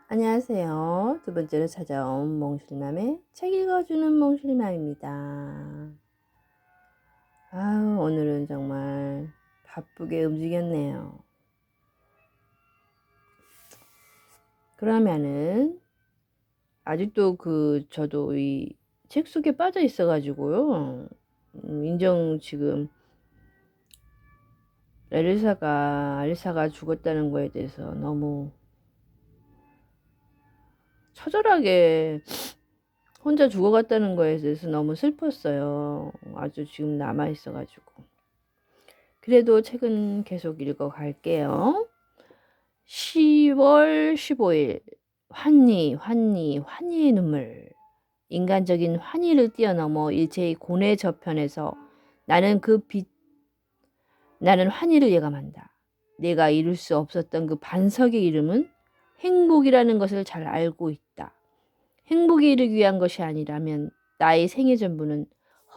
안녕하세요. 두 번째로 찾아온 몽실맘의 책 읽어주는 몽실맘입니다. 오늘은 정말 바쁘게 움직였네요. 그러면은 아직도 저도 이 책 속에 빠져 있어가지고요. 인정 지금 알리사가 죽었다는 거에 대해서 너무 처절하게 혼자 죽어갔다는 거에 대해서 너무 슬펐어요. 아주 지금 남아있어가지고. 그래도 책은 계속 읽어갈게요. 10월 15일 환희의 눈물. 인간적인 환희를 뛰어넘어 일체의 고뇌 저편에서 나는 환희를 예감한다. 내가 이룰 수 없었던 그 반석의 이름은 행복이라는 것을 잘 알고 있다. 행복에 이르기 위한 것이 아니라면 나의 생애 전부는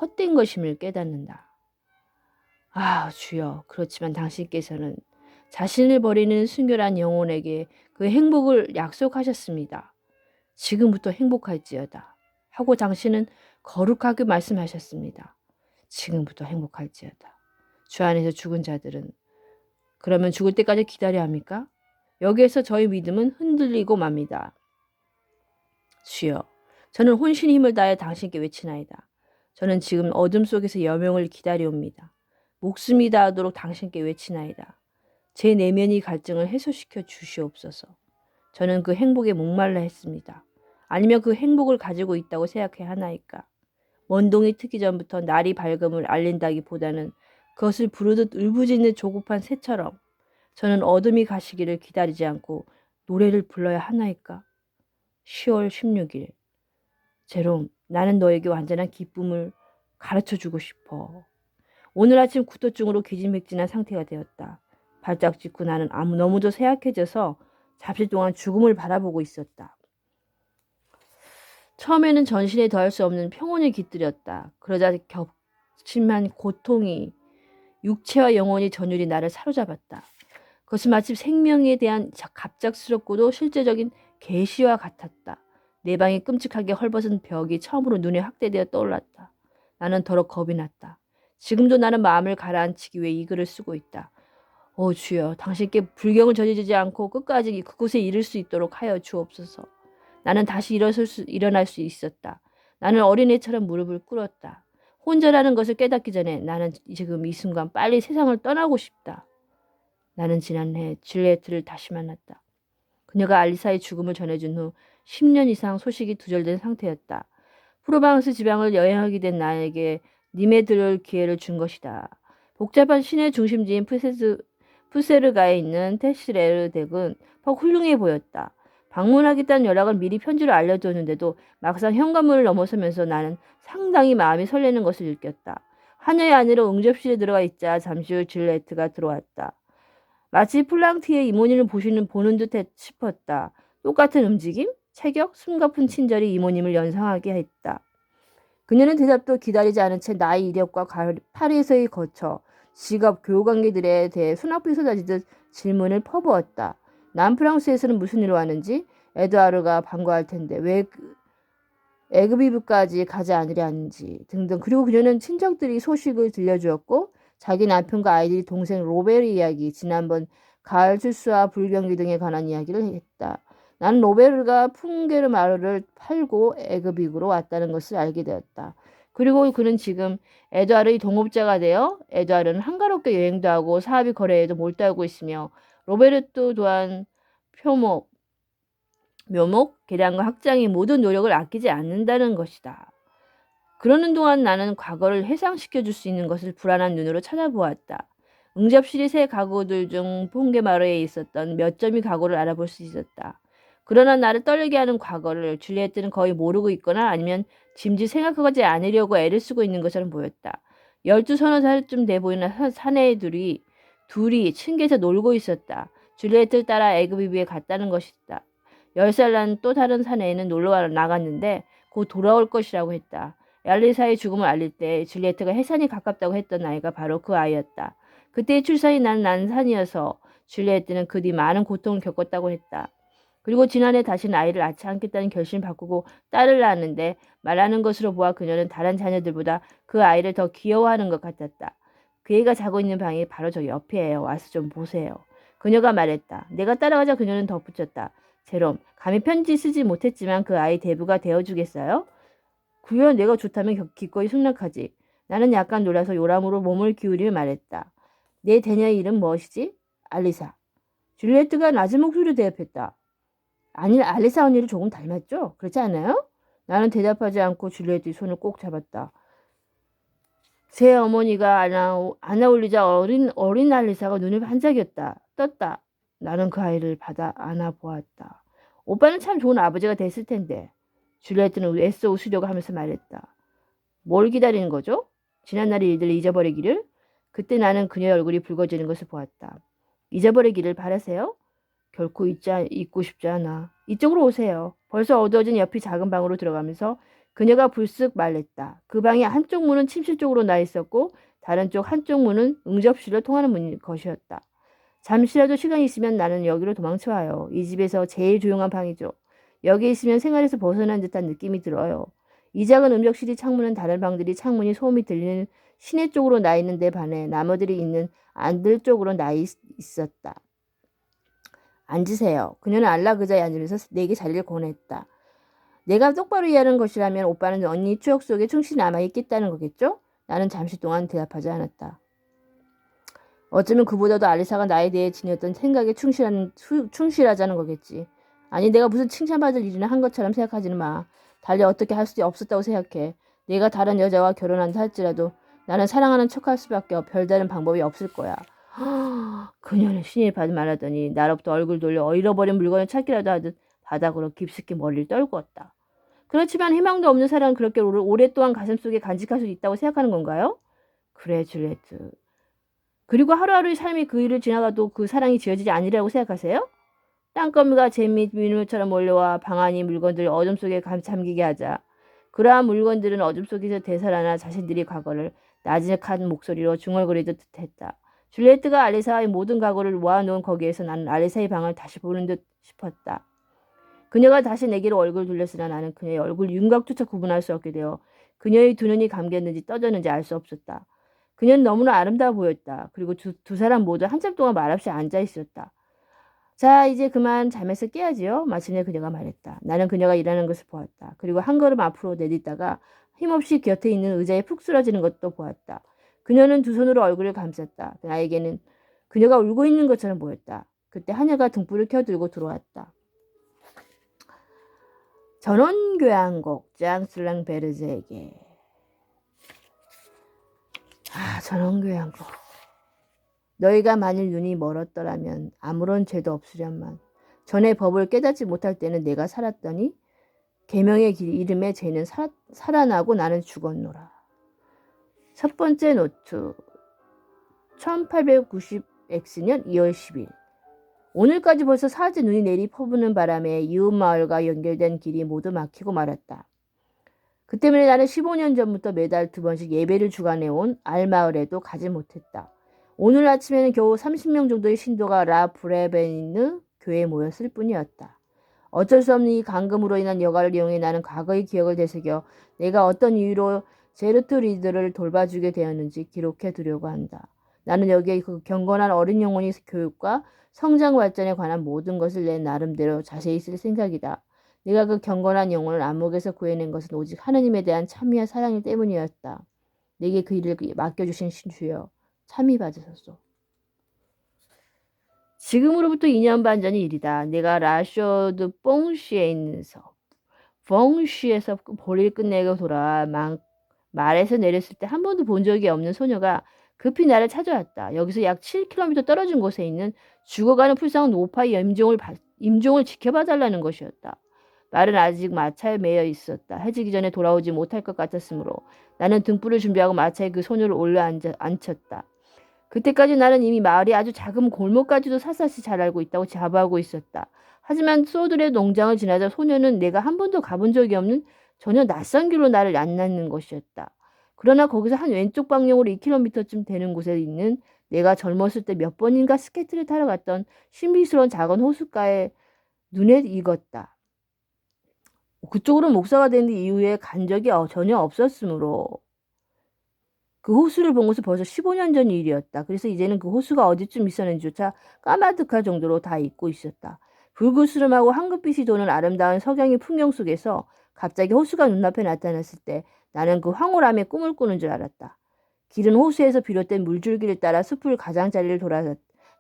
헛된 것임을 깨닫는다. 주여, 그렇지만 당신께서는 자신을 버리는 순결한 영혼에게 그 행복을 약속하셨습니다. 지금부터 행복할지어다 하고 당신은 거룩하게 말씀하셨습니다. 지금부터 행복할지어다. 주 안에서 죽은 자들은 그러면 죽을 때까지 기다려야 합니까? 여기에서 저희 믿음은 흔들리고 맙니다. 주여, 저는 혼신의 힘을 다해 당신께 외치나이다. 저는 지금 어둠 속에서 여명을 기다려옵니다. 목숨이 다하도록 당신께 외치나이다. 제 내면의 갈증을 해소시켜 주시옵소서. 저는 그 행복에 목말라 했습니다. 아니면 그 행복을 가지고 있다고 생각해야 하나이까. 먼동이 트기 전부터 날이 밝음을 알린다기보다는 그것을 부르듯 울부짖는 조급한 새처럼 저는 어둠이 가시기를 기다리지 않고 노래를 불러야 하나이까. 10월 16일 제롬, 나는 너에게 완전한 기쁨을 가르쳐주고 싶어. 오늘 아침 구토증으로 기진맥진한 상태가 되었다. 발작 직후 나는 너무도 쇠약해져서 잠시 동안 죽음을 바라보고 있었다. 처음에는 전신에 더할 수 없는 평온이 깃들였다. 그러자 격심한 고통이 육체와 영혼의 전율이 나를 사로잡았다. 그것은 마치 생명에 대한 갑작스럽고도 실제적인 계시와 같았다. 내 방이 끔찍하게 헐벗은 벽이 처음으로 눈에 확대되어 떠올랐다. 나는 더러 겁이 났다. 지금도 나는 마음을 가라앉히기 위해 이 글을 쓰고 있다. 오 주여, 당신께 불경을 저지르지 않고 끝까지 그곳에 이를 수 있도록 하여 주옵소서. 나는 다시 일어날 수 있었다. 나는 어린애처럼 무릎을 꿇었다. 혼자라는 것을 깨닫기 전에 나는 지금 이 순간 빨리 세상을 떠나고 싶다. 나는 지난해 줄리에트를 다시 만났다. 그녀가 알리사의 죽음을 전해준 후 10년 이상 소식이 두절된 상태였다. 프로방스 지방을 여행하게 된 나에게 님에 들을 기회를 준 것이다. 복잡한 시내 중심지인 푸세르가에 있는 테시레르 댁은 훌륭해 보였다. 방문하겠다는 연락을 미리 편지로 알려줬는데도 막상 현관문을 넘어서면서 나는 상당히 마음이 설레는 것을 느꼈다. 하녀의 안으로 응접실에 들어가 있자 잠시 후 줄리에트가 들어왔다. 마치 플랑티의 이모님을 보는 듯 싶었다. 똑같은 움직임, 체격, 숨가쁜 친절이 이모님을 연상하게 했다. 그녀는 대답도 기다리지 않은 채 나의 이력과 파리에서의 거처, 직업, 교우관계들에 대해 수납이 쏟아지듯 질문을 퍼부었다. 남프랑스에서는 무슨 일로 왔는지, 에드와르가 반가워할 텐데 왜 에그비브까지 가지 않으려는지 등등. 그리고 그녀는 친척들이 소식을 들려주었고 자기 남편과 아이들이 동생 로베르 이야기, 지난번 가을 출수와 불경기 등에 관한 이야기를 했다. 나는 로베르가 풍게르 마을을 팔고 에그비브로 왔다는 것을 알게 되었다. 그리고 그는 지금 에드와르의 동업자가 되어 에드와르는 한가롭게 여행도 하고 사업이 거래에도 몰두하고 있으며 로베르도 또한 묘목, 개량과 확장의 모든 노력을 아끼지 않는다는 것이다. 그러는 동안 나는 과거를 회상시켜 줄 수 있는 것을 불안한 눈으로 찾아보았다. 응접실이 새 가구들 중 퐁게마루에 있었던 몇 점의 가구를 알아볼 수 있었다. 그러나 나를 떨리게 하는 과거를 줄리에트는 거의 모르고 있거나 아니면 짐짓 생각하지 않으려고 애를 쓰고 있는 것처럼 보였다. 12 서너 살쯤 돼 보이는 둘이 층계에서 놀고 있었다. 줄리에트를 따라 에그비브에 갔다는 것이다. 10살 난 또 다른 사내에는 놀러 나갔는데 곧 돌아올 것이라고 했다. 알리사의 죽음을 알릴 때 줄리에트가 해산이 가깝다고 했던 아이가 바로 그 아이였다. 그때의 출산이 난 난산이어서 줄리에트는 그 뒤 많은 고통을 겪었다고 했다. 그리고 지난해 다시는 아이를 낳지 않겠다는 결심을 바꾸고 딸을 낳았는데 말하는 것으로 보아 그녀는 다른 자녀들보다 그 아이를 더 귀여워하는 것 같았다. 그 애가 자고 있는 방이 바로 저 옆이에요. 와서 좀 보세요. 그녀가 말했다. 내가 따라가자 그녀는 덧붙였다. 제롬, 감히 편지 쓰지 못했지만 그 아이 대부가 되어주겠어요? 구현 내가 좋다면 기꺼이 승낙하지. 나는 약간 놀라서 요람으로 몸을 기울이며 말했다. 내 대녀의 이름 무엇이지? 알리사. 줄리에트가 낮은 목소리로 대답했다. 아니, 알리사 언니를 조금 닮았죠? 그렇지 않아요? 나는 대답하지 않고 줄리에트의 손을 꼭 잡았다. 제 어머니가 안아 올리자 어린 알리사가 눈을 반짝였다. 떴다. 나는 그 아이를 받아 안아 보았다. 오빠는 참 좋은 아버지가 됐을 텐데. 줄리에트는 애써 웃으려고 하면서 말했다. 뭘 기다리는 거죠? 지난날의 일들을 잊어버리기를? 그때 나는 그녀의 얼굴이 붉어지는 것을 보았다. 잊어버리기를 바라세요? 결코 잊고 싶지 않아. 이쪽으로 오세요. 벌써 어두워진 옆이 작은 방으로 들어가면서 그녀가 불쑥 말했다. 그 방의 한쪽 문은 침실 쪽으로 나 있었고 다른 쪽 한쪽 문은 응접실로 통하는 문인 것이었다. 잠시라도 시간이 있으면 나는 여기로 도망쳐와요. 이 집에서 제일 조용한 방이죠. 여기 있으면 생활에서 벗어난 듯한 느낌이 들어요. 이 작은 음력실이 창문은 다른 방들이 창문이 소음이 들리는 시내 쪽으로 나 있는 데 반해 나무들이 있는 안들 쪽으로 나 있었다. 앉으세요. 그녀는 안락 의자에 앉으면서 내게 자리를 권했다. 내가 똑바로 이해하는 것이라면 오빠는 언니 추억 속에 충실히 남아있겠다는 거겠죠? 나는 잠시 동안 대답하지 않았다. 어쩌면 그보다도 알리사가 나에 대해 지녔던 생각에 충실하자는 거겠지. 아니 내가 무슨 칭찬받을 일이나 한 것처럼 생각하지는 마. 달리 어떻게 할 수 없었다고 생각해. 내가 다른 여자와 결혼한다 할지라도 나는 사랑하는 척할 수밖에 별다른 방법이 없을 거야. 그녀는 신이 말하더니 나로부터 얼굴 돌려 잃어버린 물건을 찾기라도 하듯 바닥으로 깊숙이 머리를 떨구었다. 그렇지만 희망도 없는 사람은 그렇게 오랫동안 가슴속에 간직할 수 있다고 생각하는 건가요? 그래 줄리에트. 그리고 하루하루의 삶이 그 일을 지나가도 그 사랑이 지어지지 않으리라고 생각하세요? 땅거미가 잼밑 민물처럼 몰려와 방 안의 물건들을 어둠 속에 잠기게 하자. 그러한 물건들은 어둠 속에서 되살아나 자신들의 과거를 나직한 목소리로 중얼거리듯 했다. 줄리에트가 알리사의 모든 과거를 모아놓은 거기에서 나는 알리사의 방을 다시 보는 듯 싶었다. 그녀가 다시 내게로 얼굴을 돌렸으나 나는 그녀의 얼굴 윤곽조차 구분할 수 없게 되어 그녀의 두 눈이 감겼는지 떠졌는지 알 수 없었다. 그녀는 너무나 아름다워 보였다. 그리고 두 사람 모두 한참 동안 말없이 앉아 있었다. 자, 이제 그만 잠에서 깨야지요. 마침내 그녀가 말했다. 나는 그녀가 일하는 것을 보았다. 그리고 한 걸음 앞으로 내딛다가 힘없이 곁에 있는 의자에 푹 쓰러지는 것도 보았다. 그녀는 두 손으로 얼굴을 감쌌다. 나에게는 그녀가 울고 있는 것처럼 보였다. 그때 하녀가 등불을 켜들고 들어왔다. 전원교향곡 짱슬랑 베르제에게. 전원교향곡. 너희가 만일 눈이 멀었더라면 아무런 죄도 없으련만 전에 법을 깨닫지 못할 때는 내가 살았더니 계명의 이름에 죄는 살아나고 나는 죽었노라. 첫 번째 노트 1890X년 2월 10일. 오늘까지 벌써 사흘째 눈이 내리 퍼부는 바람에 이웃마을과 연결된 길이 모두 막히고 말았다. 그 때문에 나는 15년 전부터 매달 2번씩 예배를 주관해온 알마을에도 가지 못했다. 오늘 아침에는 겨우 30명 정도의 신도가 라 브레베니느 교회에 모였을 뿐이었다. 어쩔 수 없는 이 감금으로 인한 여가를 이용해 나는 과거의 기억을 되새겨 내가 어떤 이유로 제르트리드를 돌봐주게 되었는지 기록해 두려고 한다. 나는 여기에 그 경건한 어린 영혼의 교육과 성장 발전에 관한 모든 것을 내 나름대로 자세히 쓸 생각이다. 내가 그 경건한 영혼을 암흑에서 구해낸 것은 오직 하느님에 대한 참미와 사랑이 때문이었다. 내게 그 일을 맡겨주신 주여 참이 받으소서. 지금으로부터 2년 반 전의 일이다. 내가 라쇼드 뽕쉬에 있는 펑쉬에서 볼일 끝내고 돌아와 말에서 내렸을 때 한 번도 본 적이 없는 소녀가 급히 나를 찾아왔다. 여기서 약 7km 떨어진 곳에 있는 죽어가는 불쌍한 노파의 임종을 지켜봐 달라는 것이었다. 말은 아직 마차에 매여 있었다. 해지기 전에 돌아오지 못할 것 같았으므로 나는 등불을 준비하고 마차에 그 소녀를 올려 앉혔다. 그때까지 나는 이미 마을이 아주 작은 골목까지도 샅샅이 잘 알고 있다고 자부하고 있었다. 하지만 소들의 농장을 지나자 소녀는 내가 한 번도 가본 적이 없는 전혀 낯선 길로 나를 안내하는 것이었다. 그러나 거기서 한 왼쪽 방향으로 2km쯤 되는 곳에 있는 내가 젊었을 때 몇 번인가 스케이트를 타러 갔던 신비스러운 작은 호숫가에 눈에 익었다. 그쪽으로 목사가 된 이후에 간 적이 전혀 없었으므로 그 호수를 본 것은 벌써 15년 전 일이었다. 그래서 이제는 그 호수가 어디쯤 있었는지조차 까마득할 정도로 다 잊고 있었다. 불그스름하고 황금빛이 도는 아름다운 석양의 풍경 속에서 갑자기 호수가 눈앞에 나타났을 때 나는 그 황홀함에 꿈을 꾸는 줄 알았다. 길은 호수에서 비롯된 물줄기를 따라 숲을 가장자리를 돌아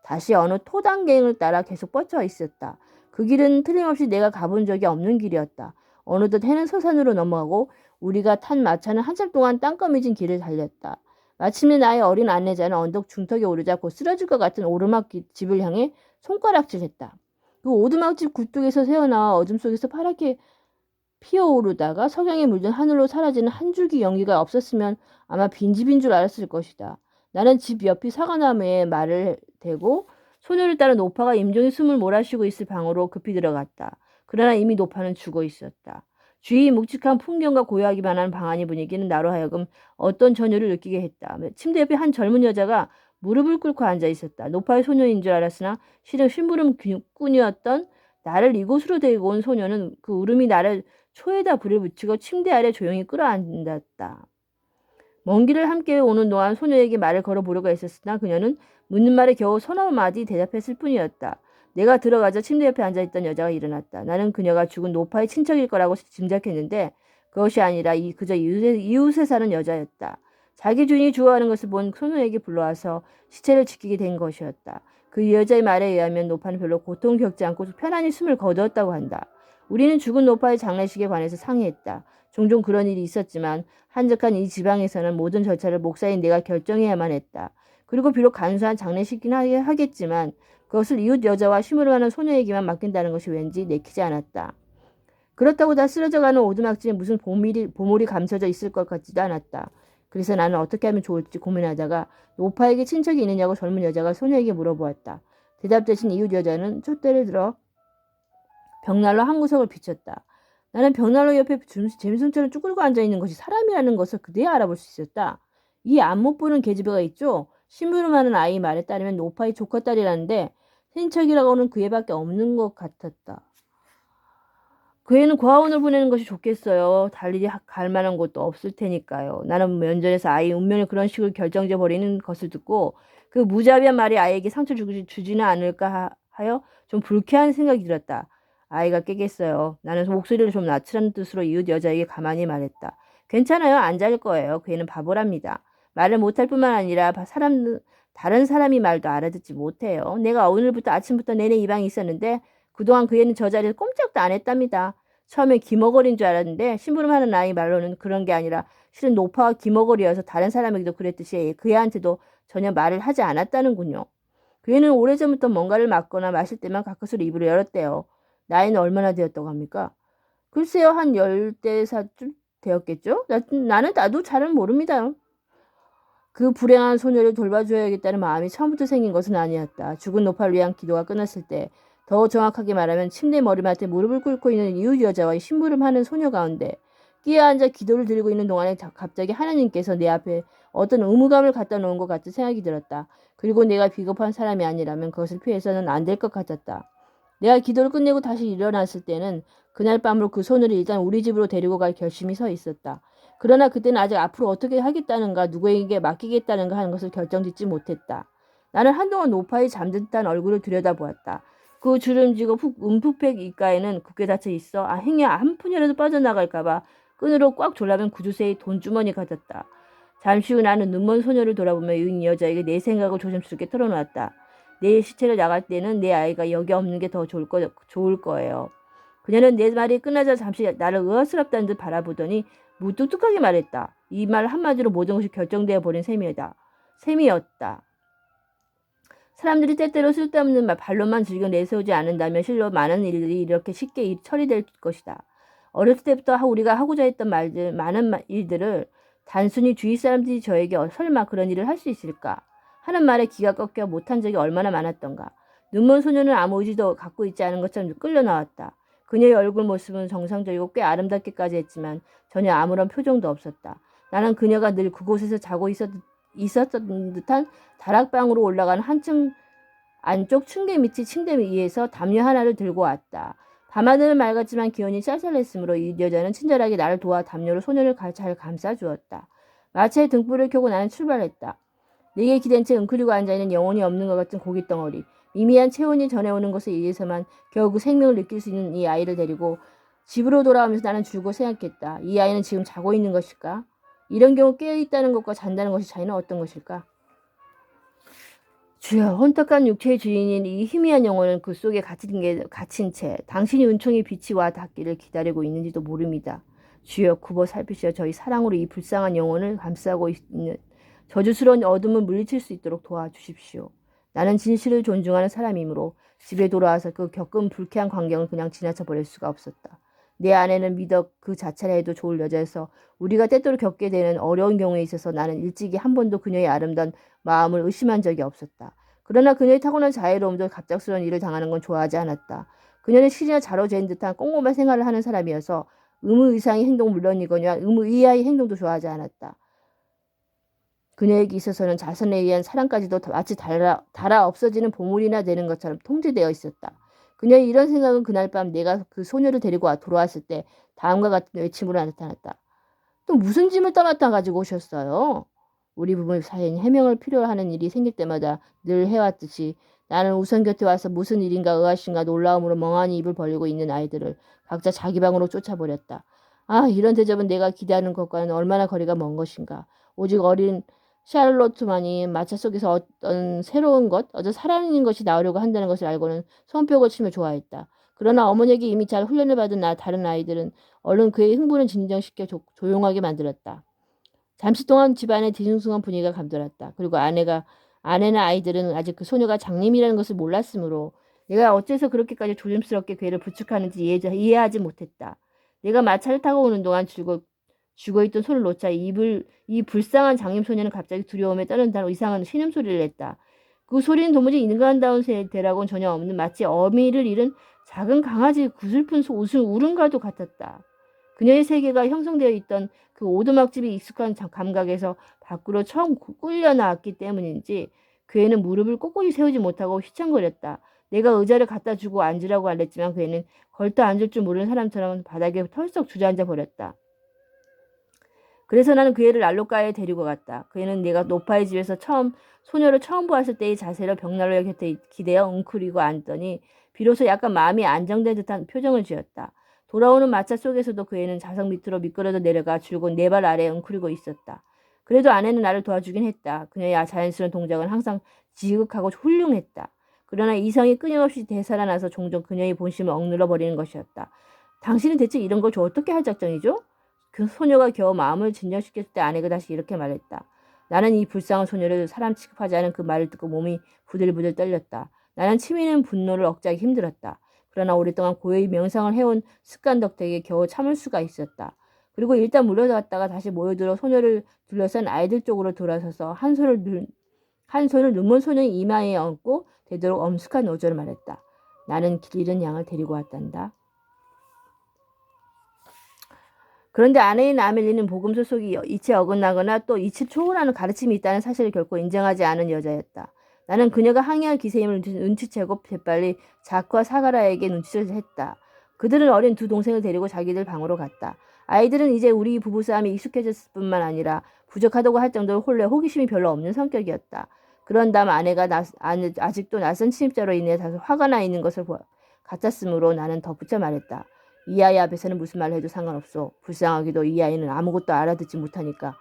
다시 어느 토단갱을 따라 계속 뻗쳐 있었다. 그 길은 틀림없이 내가 가본 적이 없는 길이었다. 어느덧 해는 서산으로 넘어가고 우리가 탄 마차는 한참 동안 땅거미진 길을 달렸다. 마침내 나의 어린 아내자는 언덕 중턱에 오르자 곧 쓰러질 것 같은 오르막 집을 향해 손가락질했다. 그 오두막집 굴뚝에서 새어나와 어둠 속에서 파랗게 피어오르다가 석양에 물든 하늘로 사라지는 한 줄기 연기가 없었으면 아마 빈집인 줄 알았을 것이다. 나는 집 옆이 사과나무에 말을 대고 소녀를 따라 노파가 임종이 숨을 몰아쉬고 있을 방으로 급히 들어갔다. 그러나 이미 노파는 죽어 있었다. 주위 묵직한 풍경과 고요하기만 한 방 안의 분위기는 나로 하여금 어떤 전율을 느끼게 했다. 침대 옆에 한 젊은 여자가 무릎을 꿇고 앉아 있었다. 노파의 소녀인 줄 알았으나 실은 심부름꾼이었던 나를 이곳으로 데리고 온 소녀는 그 울음이 나를 초에다 불을 붙이고 침대 아래 조용히 끌어안았다. 먼 길을 함께 오는 동안 소녀에게 말을 걸어보려고 했었으나 그녀는 묻는 말에 겨우 서너 마디 대답했을 뿐이었다. 내가 들어가자 침대 옆에 앉아있던 여자가 일어났다. 나는 그녀가 죽은 노파의 친척일 거라고 짐작했는데 그것이 아니라 그저 이웃에 사는 여자였다. 자기 주인이 죽어가는 것을 본 소녀에게 불러와서 시체를 지키게 된 것이었다. 그 여자의 말에 의하면 노파는 별로 고통을 겪지 않고 편안히 숨을 거두었다고 한다. 우리는 죽은 노파의 장례식에 관해서 상의했다. 종종 그런 일이 있었지만 한적한 이 지방에서는 모든 절차를 목사인 내가 결정해야만 했다. 그리고 비록 간소한 장례식이긴 하겠지만 그것을 이웃 여자와 심으름하는 소녀에게만 맡긴다는 것이 왠지 내키지 않았다. 그렇다고 다 쓰러져가는 오두막집에 무슨 보물이 감춰져 있을 것 같지도 않았다. 그래서 나는 어떻게 하면 좋을지 고민하다가 노파에게 친척이 있느냐고 젊은 여자가 소녀에게 물어보았다. 대답 대신 이웃 여자는 촛대를 들어 벽난로 한 구석을 비췄다. 나는 벽난로 옆에 짐승처럼 쭈그리고 앉아있는 것이 사람이라는 것을 그대야 알아볼 수 있었다. 이 안 못 보는 계집애가 있죠. 심부름하는 아이 말에 따르면 노파의 조카딸이라는데 친척이라고는 그 애밖에 없는 것 같았다. 그 애는 고아원을 보내는 것이 좋겠어요. 달리 갈 만한 곳도 없을 테니까요. 나는 면전에서 아이의 운명을 그런 식으로 결정져 버리는 것을 듣고 그 무자비한 말이 아이에게 상처 주지는 않을까 하여 좀 불쾌한 생각이 들었다. 아이가 깨겠어요. 나는 목소리를 좀 낮추라는 뜻으로 이웃 여자에게 가만히 말했다. 괜찮아요. 안 잘 거예요. 그 애는 바보랍니다. 말을 못할 뿐만 아니라 다른 사람이 말도 알아듣지 못해요. 내가 오늘부터 아침부터 내내 이 방에 있었는데 그동안 그 애는 저 자리에서 꼼짝도 안 했답니다. 처음에 기머거리인 줄 알았는데 심부름하는 아이 말로는 그런 게 아니라 실은 노파와 기머거리여서 다른 사람에게도 그랬듯이 그 애한테도 전혀 말을 하지 않았다는군요. 그 애는 오래전부터 뭔가를 맞거나 마실 때만 가끔씩 입을 열었대요. 나이는 얼마나 되었다고 합니까? 글쎄요, 한 10대사쯤 되었겠죠? 나도 잘은 모릅니다. 그 불행한 소녀를 돌봐줘야겠다는 마음이 처음부터 생긴 것은 아니었다. 죽은 노파를 위한 기도가 끝났을 때, 더 정확하게 말하면 침대 머리맡에 무릎을 꿇고 있는 이웃 여자와의 심부름하는 소녀 가운데 끼어앉아 기도를 드리고 있는 동안에 갑자기 하나님께서 내 앞에 어떤 의무감을 갖다 놓은 것 같은 생각이 들었다. 그리고 내가 비겁한 사람이 아니라면 그것을 피해서는 안 될 것 같았다. 내가 기도를 끝내고 다시 일어났을 때는 그날 밤으로 그 소녀를 일단 우리 집으로 데리고 갈 결심이 서 있었다. 그러나 그때는 아직 앞으로 어떻게 하겠다는가 누구에게 맡기겠다는가 하는 것을 결정짓지 못했다. 나는 한동안 노파의 잠든 듯한 얼굴을 들여다보았다. 그 주름지고 움푹팩 입가에는 굳게 닫혀 있어 행여 한 푼이라도 빠져나갈까봐 끈으로 꽉 졸라맨 구두쇠의 돈주머니 같았다. 잠시 후 나는 눈먼 소녀를 돌아보며 이 여자에게 내 생각을 조심스럽게 털어놓았다. 내 시체를 나갈 때는 내 아이가 여기 없는 게 더 좋을 거예요. 그녀는 내 말이 끝나자 잠시 나를 의아스럽다는 듯 바라보더니 무뚝뚝하게 말했다. 이 말 한마디로 모든 것이 결정되어 버린 셈이었다. 사람들이 때때로 쓸데없는 발로만 즐겨 내세우지 않는다면 실로 많은 일들이 이렇게 쉽게 처리될 것이다. 어렸을 때부터 우리가 하고자 했던 많은 일들을 단순히 주위 사람들이 저에게 설마 그런 일을 할 수 있을까 하는 말에 기가 꺾여 못한 적이 얼마나 많았던가. 눈먼 소녀는 아무 의지도 갖고 있지 않은 것처럼 끌려 나왔다. 그녀의 얼굴 모습은 정상적이고 꽤 아름답기까지 했지만 전혀 아무런 표정도 없었다. 나는 그녀가 늘 그곳에서 자고 있었던 듯한 다락방으로 올라가는 한층 안쪽 층계 밑이 침대 위에서 담요 하나를 들고 왔다. 밤하늘은 맑았지만 기온이 쌀쌀했으므로 이 여자는 친절하게 나를 도와 담요로 소녀를 잘 감싸주었다. 마차에 등불을 켜고 나는 출발했다. 내게 기댄 채 웅크리고 앉아있는 영혼이 없는 것 같은 고깃덩어리. 미미한 체온이 전해오는 것에 의해서만 겨우 그 생명을 느낄 수 있는 이 아이를 데리고 집으로 돌아오면서 나는 줄곧 생각했다. 이 아이는 지금 자고 있는 것일까? 이런 경우 깨어있다는 것과 잔다는 것의 차이는 어떤 것일까? 주여, 혼탁한 육체의 주인인 이 희미한 영혼은 그 속에 갇힌 채 당신이 은총의 빛이 와 닿기를 기다리고 있는지도 모릅니다. 주여, 굽어 살피시어 저희 사랑으로 이 불쌍한 영혼을 감싸고 있는 저주스러운 어둠을 물리칠 수 있도록 도와주십시오. 나는 진실을 존중하는 사람이므로 집에 돌아와서 그 겪은 불쾌한 광경을 그냥 지나쳐 버릴 수가 없었다. 내 아내는 미덕 그 자체라 해도 좋을 여자여서 우리가 때때로 겪게 되는 어려운 경우에 있어서 나는 일찍이 한 번도 그녀의 아름다운 마음을 의심한 적이 없었다. 그러나 그녀의 타고난 자애로움도 갑작스러운 일을 당하는 건 좋아하지 않았다. 그녀는 실이나 자로 재인 듯한 꼼꼼한 생활을 하는 사람이어서 의무의상의 행동 물론이거니와 의무의하의 행동도 좋아하지 않았다. 그녀에게 있어서는 자선에 의한 사랑까지도 마치 달아 없어지는 보물이나 되는 것처럼 통제되어 있었다. 그녀의 이런 생각은 그날 밤 내가 그 소녀를 데리고 돌아왔을 때 다음과 같은 외침으로 나타났다. 또 무슨 짐을 떠맡아 가지고 오셨어요? 우리 부부 사이엔 해명을 필요로 하는 일이 생길 때마다 늘 해왔듯이 나는 우선 곁에 와서 무슨 일인가 의아심과 놀라움으로 멍하니 입을 벌리고 있는 아이들을 각자 자기 방으로 쫓아버렸다. 아, 이런 대접은 내가 기대하는 것과는 얼마나 거리가 먼 것인가. 오직 어린 샤를로트만이 마차 속에서 어떤 새로운 것, 어떤 살아있는 것이 나오려고 한다는 것을 알고는 손뼉을 치며 좋아했다. 그러나 어머니에게 이미 잘 훈련을 받은 다른 아이들은 얼른 그의 흥분을 진정시켜 조용하게 만들었다. 잠시 동안 집안의 뒤숭숭한 분위기가 감돌았다. 그리고 아내나 아이들은 아직 그 소녀가 장님이라는 것을 몰랐으므로 내가 어째서 그렇게까지 조심스럽게 그애를 부축하는지 이해하지 못했다. 내가 마차를 타고 오는 동안 죽어있던 손을 놓자 이 불쌍한 장님 소녀는 갑자기 두려움에 떠는다는 이상한 신음소리를 냈다. 그 소리는 도무지 인간다운 대라고는 전혀 없는 마치 어미를 잃은 작은 강아지의 구슬픈 울음과도 같았다. 그녀의 세계가 형성되어 있던 그 오두막집이 익숙한 감각에서 밖으로 처음 끌려 나왔기 때문인지 그 애는 무릎을 꼿꼿이 세우지 못하고 휘청거렸다. 내가 의자를 갖다 주고 앉으라고 알렸지만 그 애는 걸터 앉을 줄 모르는 사람처럼 바닥에 털썩 주저앉아 버렸다. 그래서 나는 그 애를 난로가에 데리고 갔다. 그 애는 내가 노파의 집에서 소녀를 처음 보았을 때의 자세로 벽난로 곁에 기대어 웅크리고 앉더니 비로소 약간 마음이 안정된 듯한 표정을 지었다. 돌아오는 마차 속에서도 그 애는 좌석 밑으로 미끄러져 내려가 줄곧 내 발 아래에 웅크리고 있었다. 그래도 아내는 나를 도와주긴 했다. 그녀의 자연스러운 동작은 항상 지극하고 훌륭했다. 그러나 이성이 끊임없이 되살아나서 종종 그녀의 본심을 억눌러 버리는 것이었다. 당신은 대체 이런 걸 어떻게 할 작정이죠? 그 소녀가 겨우 마음을 진정시켰을 때 아내가 다시 이렇게 말했다. 나는 이 불쌍한 소녀를 사람 취급하지 않은 그 말을 듣고 몸이 부들부들 떨렸다. 나는 치미는 분노를 억제하기 힘들었다. 그러나 오랫동안 고요히 명상을 해온 습관 덕택에 겨우 참을 수가 있었다. 그리고 일단 물러갔다가 다시 모여들어 소녀를 둘러싼 아이들 쪽으로 돌아서서 한 손을 눈먼 소녀의 이마에 얹고 되도록 엄숙한 어조를 말했다. 나는 길 잃은 양을 데리고 왔단다. 그런데 아내인 아멜리는 복음서 속이 이치 어긋나거나 또 이치 초월하는 가르침이 있다는 사실을 결코 인정하지 않은 여자였다. 나는 그녀가 항의할 기세임을 눈치채고 재빨리 자크와 사가라에게 눈치를 했다. 그들은 어린 두 동생을 데리고 자기들 방으로 갔다. 아이들은 이제 우리 부부싸움이 익숙해졌을 뿐만 아니라 부족하다고 할 정도로 홀래 호기심이 별로 없는 성격이었다. 그런 다음 아내가 아직도 낯선 침입자로 인해 다소 화가 나 있는 것을 같았으므로 나는 덧붙여 말했다. 이 아이 앞에서는 무슨 말을 해도 상관없어. 불쌍하게도 이 아이는 아무것도 알아듣지 못하니까.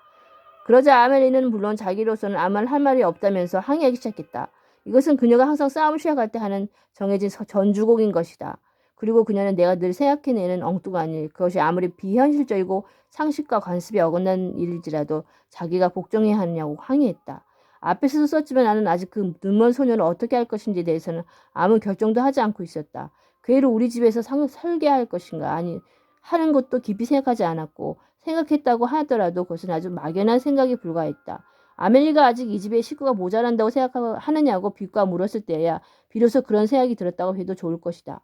그러자 아멜리는 물론 자기로서는 아무 말 할 말이 없다면서 항의하기 시작했다. 이것은 그녀가 항상 싸움을 시작할 때 하는 정해진 전주곡인 것이다. 그리고 그녀는 내가 늘 생각해내는 엉뚱한 일, 그것이 아무리 비현실적이고 상식과 관습이 어긋난 일일지라도 자기가 복종해야 하느냐고 항의했다. 앞에서도 썼지만 나는 아직 그 눈먼 소녀를 어떻게 할 것인지에 대해서는 아무 결정도 하지 않고 있었다. 그 애를 우리 집에서 설계할 것인가 아니 하는 것도 깊이 생각하지 않았고 생각했다고 하더라도 그것은 아주 막연한 생각에 불과했다. 아멜리가 아직 이 집에 식구가 모자란다고 생각하느냐고 빛과 물었을 때야 비로소 그런 생각이 들었다고 해도 좋을 것이다.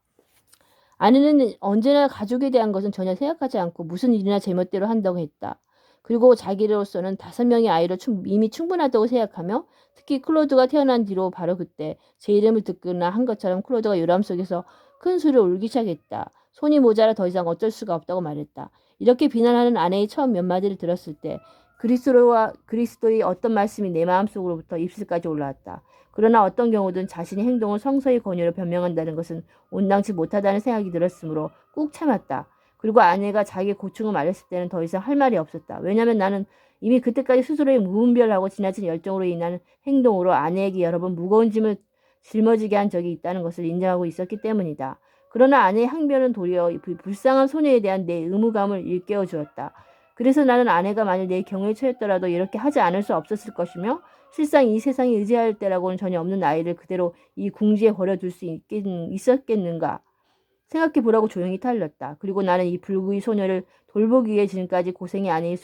아내는 언제나 가족에 대한 것은 전혀 생각하지 않고 무슨 일이나 제멋대로 한다고 했다. 그리고 자기로서는 5명의 아이로 이미 충분하다고 생각하며 특히 클로드가 태어난 뒤로 바로 그때 제 이름을 듣거나 한 것처럼 클로드가 요람 속에서 큰 소리로 울기 시작했다. 손이 모자라 더 이상 어쩔 수가 없다고 말했다. 이렇게 비난하는 아내의 처음 몇 마디를 들었을 때 그리스도의 어떤 말씀이 내 마음속으로부터 입술까지 올라왔다. 그러나 어떤 경우든 자신의 행동을 성서의 권유로 변명한다는 것은 온당치 못하다는 생각이 들었으므로 꾹 참았다. 그리고 아내가 자기의 고충을 말했을 때는 더 이상 할 말이 없었다. 왜냐하면 나는 이미 그때까지 스스로의 무분별하고 지나친 열정으로 인한 행동으로 아내에게 여러 번 무거운 짐을 짊어지게 한 적이 있다는 것을 인정하고 있었기 때문이다. 그러나 아내의 항변은 도리어 불쌍한 소녀에 대한 내 의무감을 일깨워 주었다. 그래서 나는 아내가 만일 내 경우에 처했더라도 이렇게 하지 않을 수 없었을 것이며 실상 이 세상에 의지할 때라고는 전혀 없는 아이를 그대로 이 궁지에 버려둘 수 있었겠는가 생각해 보라고 조용히 탈렸다. 그리고 나는 이 불구의 소녀를 돌보기 위해 지금까지 고생의 아내의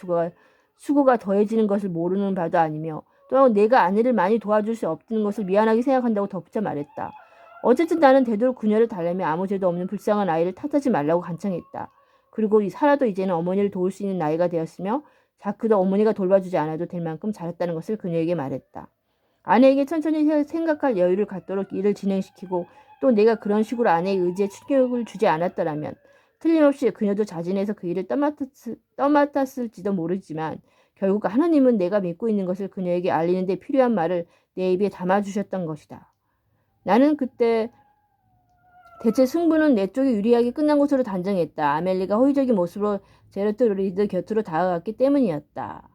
수고가 더해지는 것을 모르는 바도 아니며 또한 내가 아내를 많이 도와줄 수 없는 것을 미안하게 생각한다고 덧붙여 말했다. 어쨌든 나는 되도록 그녀를 달래며 아무 죄도 없는 불쌍한 아이를 탓하지 말라고 간청했다. 그리고 살아도 이제는 어머니를 도울 수 있는 나이가 되었으며 자크도 어머니가 돌봐주지 않아도 될 만큼 잘했다는 것을 그녀에게 말했다. 아내에게 천천히 생각할 여유를 갖도록 일을 진행시키고 또 내가 그런 식으로 아내의 의지에 충격을 주지 않았더라면 틀림없이 그녀도 자진해서 그 일을 떠맡았을지도 모르지만 결국 하나님은 내가 믿고 있는 것을 그녀에게 알리는 데 필요한 말을 내 입에 담아주셨던 것이다. 나는 그때 대체 승부는 내 쪽이 유리하게 끝난 것으로 단정했다. 아멜리가 호의적인 모습으로 제르트 리드 곁으로 다가갔기 때문이었다.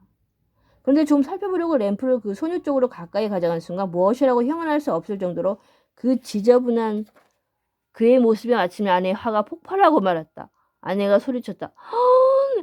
그런데 좀 살펴보려고 램프를 그 소녀 쪽으로 가까이 가져간 순간 무엇이라고 형언할 수 없을 정도로 그 지저분한 그의 모습에 마침내 아내의 화가 폭발하고 말았다. 아내가 소리쳤다.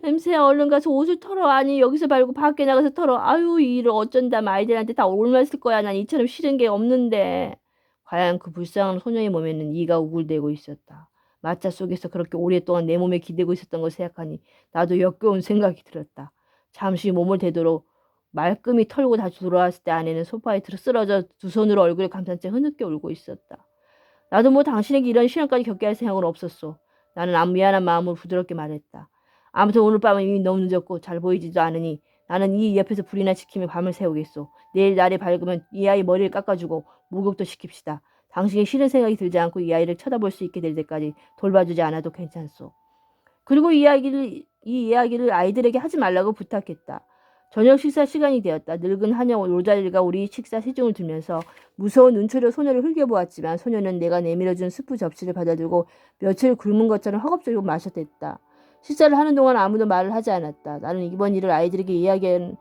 냄새야, 얼른 가서 옷을 털어. 아니 여기서 말고 밖에 나가서 털어. 아유, 이 일을 어쩐다. 아이들한테 다 옮았을 거야. 난 이처럼 싫은 게 없는데. 과연 그 불쌍한 소녀의 몸에는 이가 우글대고 있었다. 마차 속에서 그렇게 오랫동안 내 몸에 기대고 있었던 걸 생각하니 나도 역겨운 생각이 들었다. 잠시 몸을 대도록 말끔히 털고 다시 돌아왔을 때 아내는 소파에 쓰러져 두 손으로 얼굴을 감싼 채 흐느껴 울고 있었다. 나도 뭐 당신에게 이런 시련까지 겪게 할 생각은 없었어. 나는 아무 미안한 마음으로 부드럽게 말했다. 아무튼 오늘 밤은 이미 너무 늦었고 잘 보이지도 않으니 나는 이 옆에서 불이나 지키며 밤을 새우겠소. 내일 날이 밝으면 이 아이 머리를 깎아주고 목욕도 시킵시다. 당신이 싫은 생각이 들지 않고 이 아이를 쳐다볼 수 있게 될 때까지 돌봐주지 않아도 괜찮소. 그리고 이 이야기를 아이들에게 하지 말라고 부탁했다. 저녁 식사 시간이 되었다. 늙은 한여 로자리가 우리 식사 시중을 들면서 무서운 눈초리로 소녀를 흘겨보았지만 소녀는 내가 내밀어준 스프 접시를 받아들고 며칠 굶은 것처럼 허겁지겁 마셨댔다. 식사를 하는 동안 아무도 말을 하지 않았다. 나는 이번 일을 아이들에게 이야기하여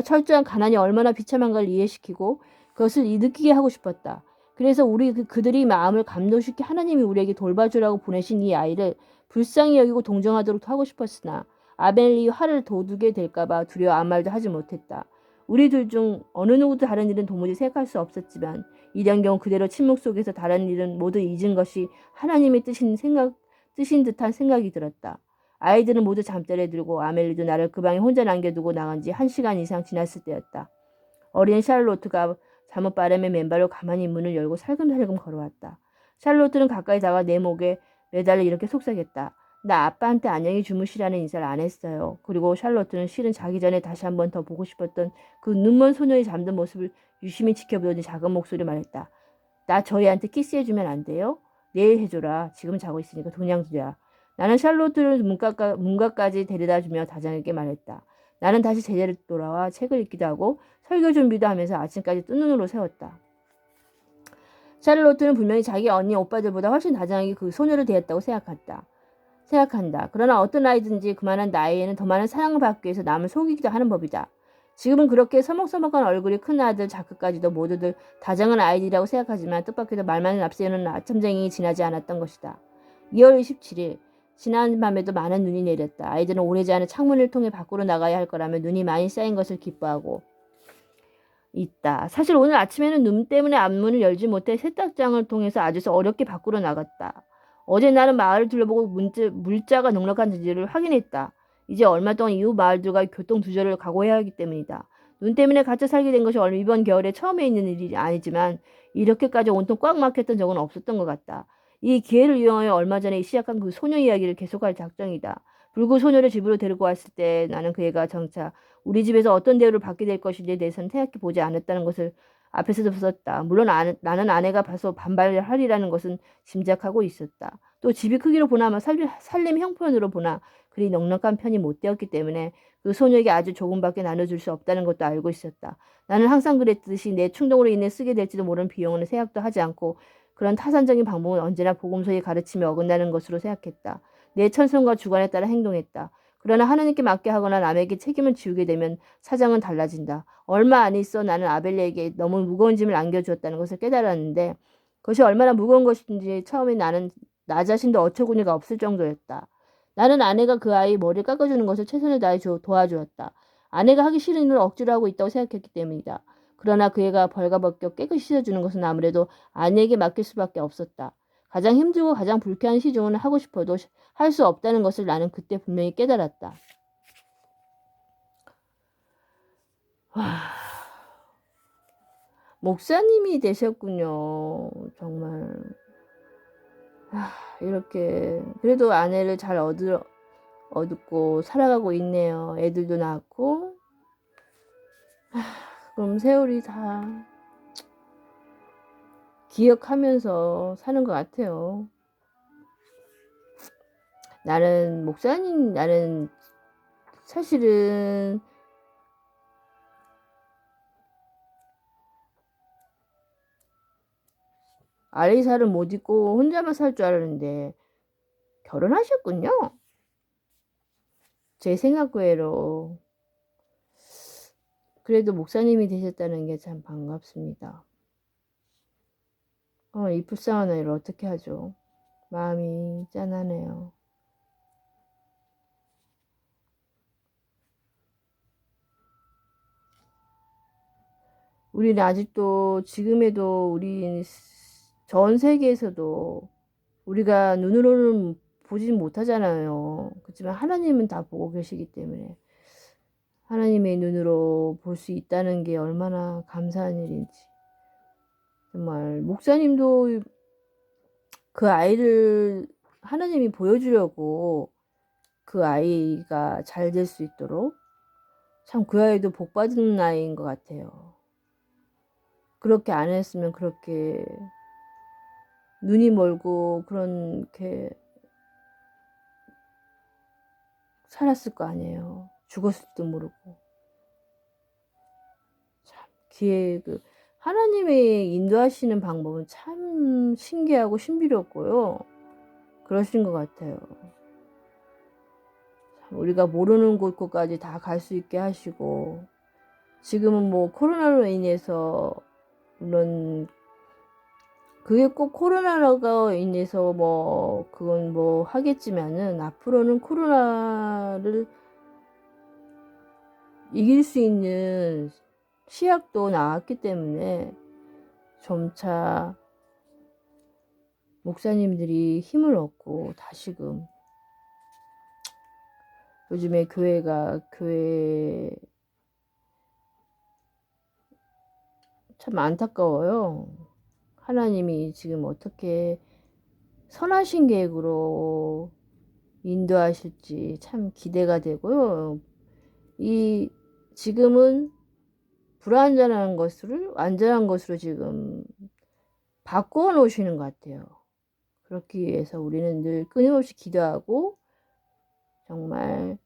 철저한 가난이 얼마나 비참한가를 이해시키고 그것을 느끼게 하고 싶었다. 그래서 그들이 마음을 감동시켜 하나님이 우리에게 돌봐주라고 보내신 이 아이를 불쌍히 여기고 동정하도록 하고 싶었으나 아벨리의 화를 돋우게 될까봐 두려워 아무 말도 하지 못했다. 우리 둘 중 어느 누구도 다른 일은 도무지 생각할 수 없었지만 이런 경우 그대로 침묵 속에서 다른 일은 모두 잊은 것이 하나님의 뜻인 듯한 생각이 들었다. 아이들은 모두 잠자리에 들고 아멜리도 나를 그 방에 혼자 남겨두고 나간 지 1시간 이상 지났을 때였다. 어린 샬롯트가 잠옷바람에 맨발로 가만히 문을 열고 살금살금 걸어왔다. 샬롯트는 가까이 다가 내 목에 매달려 이렇게 속삭였다. 나 아빠한테 안녕히 주무시라는 인사를 안 했어요. 그리고 샬롯트는 실은 자기 전에 다시 한 번 더 보고 싶었던 그 눈먼 소녀의 잠든 모습을 유심히 지켜보더니 작은 목소리로 말했다. 나 저희한테 키스해주면 안 돼요? 내일 해줘라. 지금 자고 있으니까 그냥 두자. 나는 샬롯트를 문과까지 데려다주며 다정하게 말했다. 나는 다시 제자리로 돌아와 책을 읽기도 하고 설교 준비도 하면서 아침까지 뜬 눈으로 세웠다. 샬롯트는 분명히 자기 언니 오빠들보다 훨씬 다정하게 그 소녀를 대했다고 생각한다. 그러나 어떤 아이든지 그만한 나이에는 더 많은 사랑을 받기 위해서 남을 속이기도 하는 법이다. 지금은 그렇게 서먹서먹한 얼굴이 큰 아들 자크까지도 모두들 다정한 아이들이라고 생각하지만 뜻밖에도 말만 앞세우는 아첨쟁이 지나지 않았던 것이다. 2월 27일 지난 밤에도 많은 눈이 내렸다. 아이들은 오래지 않은 창문을 통해 밖으로 나가야 할 거라며 눈이 많이 쌓인 것을 기뻐하고 있다. 사실 오늘 아침에는 눈 때문에 앞문을 열지 못해 세탁장을 통해서 아주 어렵게 밖으로 나갔다. 어제 나는 마을을 둘러보고 물자가 넉넉한지를 확인했다. 이제 얼마 동안 이웃 마을들과 교통 두절을 각오해야 하기 때문이다. 눈 때문에 갇혀 살게 된 것이 이번 겨울에 처음에 있는 일이 아니지만 이렇게까지 온통 꽉 막혔던 적은 없었던 것 같다. 이 기회를 이용하여 얼마 전에 시작한 그 소녀 이야기를 계속할 작정이다. 불구 소녀를 집으로 데리고 왔을 때 나는 그 애가 정작 우리 집에서 어떤 대우를 받게 될 것인지에 대해서는 생각해 보지 않았다는 것을 앞에서도 썼다. 물론 나는 아내가 봐서 반발하리라는 것은 짐작하고 있었다. 또 집이 크기로 보나 살림 형편으로 보나 그리 넉넉한 편이 못 되었기 때문에 그 소녀에게 아주 조금밖에 나눠줄 수 없다는 것도 알고 있었다. 나는 항상 그랬듯이 내 충동으로 인해 쓰게 될지도 모르는 비용은 생각도 하지 않고 그런 타산적인 방법은 언제나 복음서의 가르침에 어긋나는 것으로 생각했다. 내 천성과 주관에 따라 행동했다. 그러나 하나님께 맡게 하거나 남에게 책임을 지우게 되면 사정은 달라진다. 얼마 안 있어 나는 아벨레에게 너무 무거운 짐을 안겨주었다는 것을 깨달았는데 그것이 얼마나 무거운 것인지 처음에 나는 나 자신도 어처구니가 없을 정도였다. 나는 아내가 그 아이 머리를 깎아주는 것을 최선을 다해 도와주었다. 아내가 하기 싫은 일을 억지로 하고 있다고 생각했기 때문이다. 그러나 그 애가 벌가벗겨 깨끗이 씻어주는 것은 아무래도 아내에게 맡길 수밖에 없었다. 가장 힘들고 가장 불쾌한 시중은 하고 싶어도 할 수 없다는 것을 나는 그때 분명히 깨달았다. 와, 목사님이 되셨군요. 정말. 이렇게 그래도 아내를 잘 얻고 살아가고 있네요. 애들도 낳고. 그럼 세월이 다 기억하면서 사는 것 같아요. 나는 사실은 아리사를 못 입고 혼자만 살 줄 알았는데 결혼하셨군요. 제 생각 외로. 그래도 목사님이 되셨다는 게 참 반갑습니다. 이 불쌍한 아이를 어떻게 하죠? 마음이 짠하네요. 우리는 아직도 지금에도 우리 전 세계에서도 우리가 눈으로는 보진 못하잖아요. 그렇지만 하나님은 다 보고 계시기 때문에 하나님의 눈으로 볼 수 있다는 게 얼마나 감사한 일인지. 정말 목사님도 그 아이를 하나님이 보여주려고 그 아이가 잘 될 수 있도록 참 그 아이도 복 받은 아이인 것 같아요. 그렇게 안 했으면 그렇게 눈이 멀고 그렇게 살았을 거 아니에요. 죽었을지도 모르고. 참 하나님의 인도하시는 방법은 참 신기하고 신비롭고요. 그러신 것 같아요. 우리가 모르는 곳까지 다 갈 수 있게 하시고 지금은 뭐 코로나로 인해서 물론 그게 꼭 코로나가 인해서 뭐 그건 뭐 하겠지만은 앞으로는 코로나를 이길 수 있는 시약도 나왔기 때문에 점차 목사님들이 힘을 얻고 다시금 요즘에 교회 참 안타까워요. 하나님이 지금 어떻게 선하신 계획으로 인도하실지 참 기대가 되고요. 지금은 불완전한 것을 완전한 것으로 지금 바꾸어 놓으시는 것 같아요. 그렇기 위해서 우리는 늘 끊임없이 기도하고 정말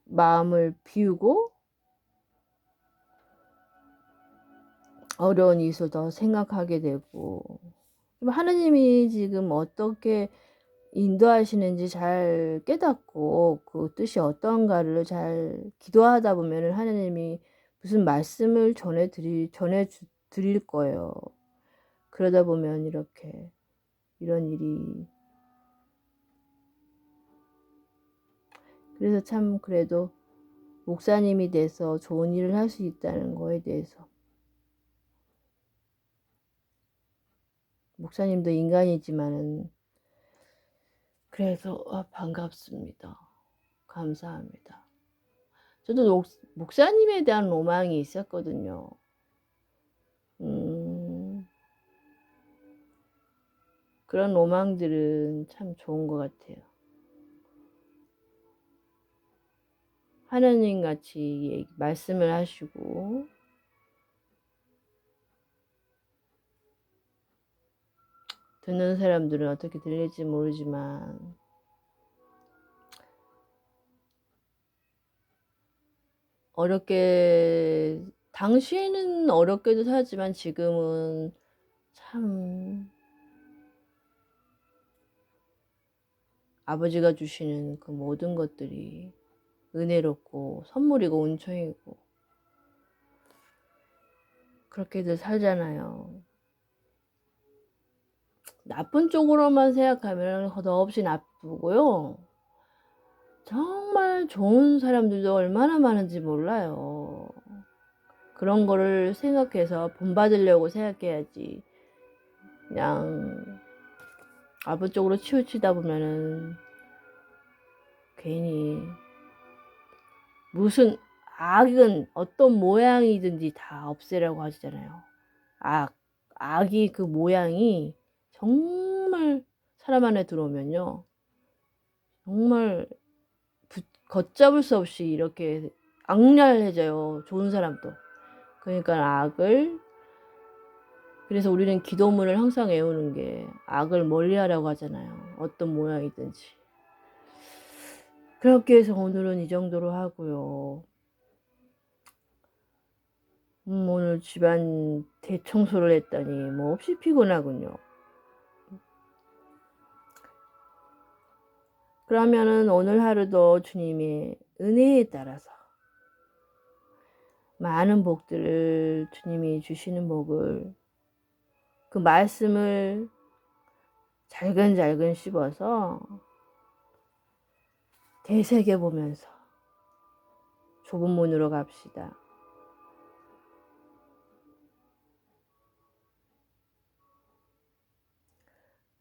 마음을 비우고 어려운 일을 더 생각하게 되고 하나님이 지금 어떻게 인도하시는지 잘 깨닫고 그 뜻이 어떤가를 잘 기도하다 보면 하나님이 무슨 말씀을 전해 드릴 거예요. 그러다 보면 이런 일이 그래서 참 그래도 목사님이 돼서 좋은 일을 할 수 있다는 거에 대해서 목사님도 인간이지만은 그래서 반갑습니다. 감사합니다. 저도 목사님에 대한 로망이 있었거든요. 그런 로망들은 참 좋은 것 같아요. 하나님 같이 말씀을 하시고 듣는 사람들은 어떻게 들릴지 모르지만 어렵게 당시에는 어렵게도 살았지만 지금은 참 아버지가 주시는 그 모든 것들이 은혜롭고 선물이고 은총이고 그렇게들 살잖아요. 나쁜 쪽으로만 생각하면 더없이 나쁘고요. 정말 좋은 사람들도 얼마나 많은지 몰라요. 그런 거를 생각해서 본받으려고 생각해야지. 그냥 아부 쪽으로 치우치다 보면은 괜히 무슨 악은 어떤 모양이든지 다 없애라고 하시잖아요. 악이 그 모양이 정말 사람 안에 들어오면요. 정말 걷잡을 수 없이 이렇게 악랄해져요. 좋은 사람도. 그러니까 그래서 우리는 기도문을 항상 외우는 게 악을 멀리하라고 하잖아요. 어떤 모양이든지. 그렇게 해서 오늘은 이 정도로 하고요. 오늘 집안 대청소를 했더니 몹시 피곤하군요. 그러면은 오늘 하루도 주님의 은혜에 따라서 많은 복들을 주님이 주시는 복을 그 말씀을 잘근잘근 씹어서 되새겨 보면서 좁은 문으로 갑시다.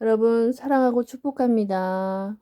여러분 사랑하고 축복합니다.